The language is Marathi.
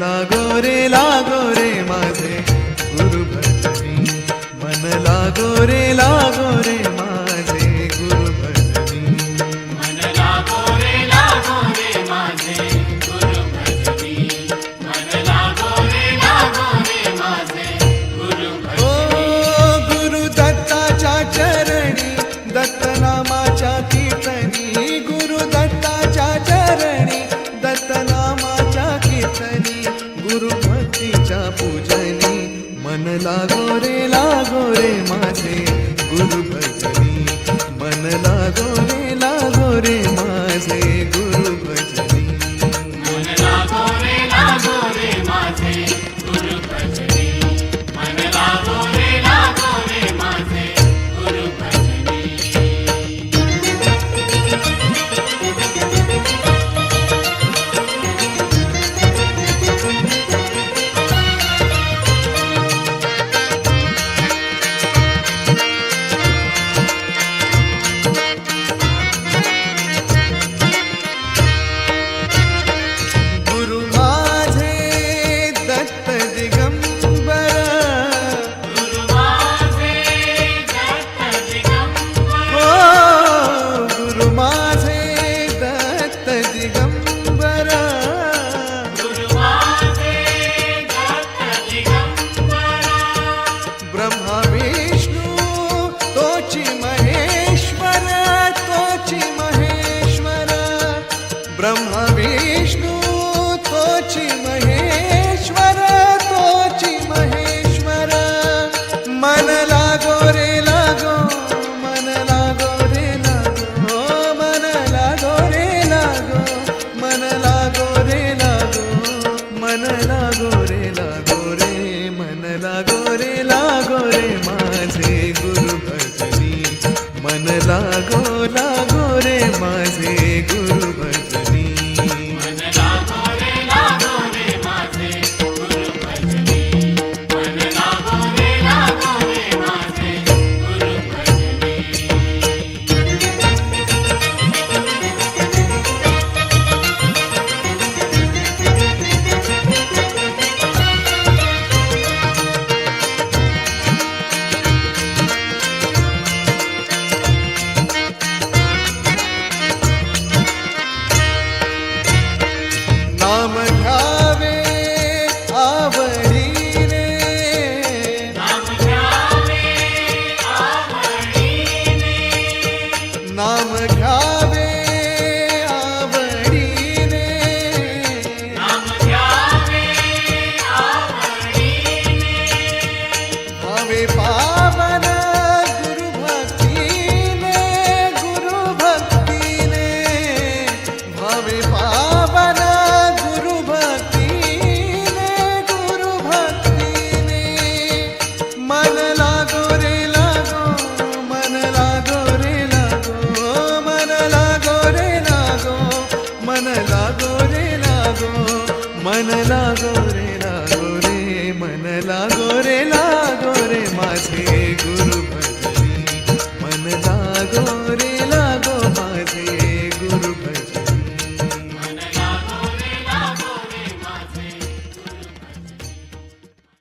लागो रे माझे गुरु भजनी, मन लागो रे माझे गुरु भजनी, मन लागो रे माझे गुरु भजनी, मन लागो रे माझे गुरु भजनी. ओ गुरु दत्ताच्या चरणी दत्त नामाच्या कीर्तनी, गुरु दत्ताच्या चरणी दत्त नामाच्या कीर्तनी, गुरु भक्तीच्या पूजनी, मन लागो रे माझे गुरु भजनी, मन लागो रे माझे गुरु भजनी, मन लागो रे माझे गुरु भजनी, मन लागो रे माझे गुरु भजनी. गुरु माझे दत्त दिगंबर, गुरु माझे दत्त दिगंबर, ओ गुरु माझे दत्त दिगंबर, गुरु माझे दत्त दिगंबर. ब्रह्मा विष्णू तोची महेश्वर, तोची महेश्वर, ब्रह्मा विष्णू तोची महेश्वर, तोची महेश्वर, मन लागो रे मन लागो रे मन लागो रे मन लागो रे मन लागो रे मन लागो रे माझे गुरु भजनी, मन लागो रे माझे गुरु भजनी, मन लागो रे माझे गुरु भजनी, मन लागो रे माझे गुरु भजनी. नाम घ्यावे आवडीने, नाम घ्यावे आवडीने, नाम घ्यावे आवडीने, नाम घ्यावे आवडीने. भावे पावन गुरु भक्तीने, गुरु भक्तीने, भावे पावन गुरु भक्तीने, गुरु भक्तीने, मन लागो रे मन लागो रे मन लागो रे मन लागो रे मन लागो रे मन लागो रे माझे गुरु भजनी, मन लागो रे माझे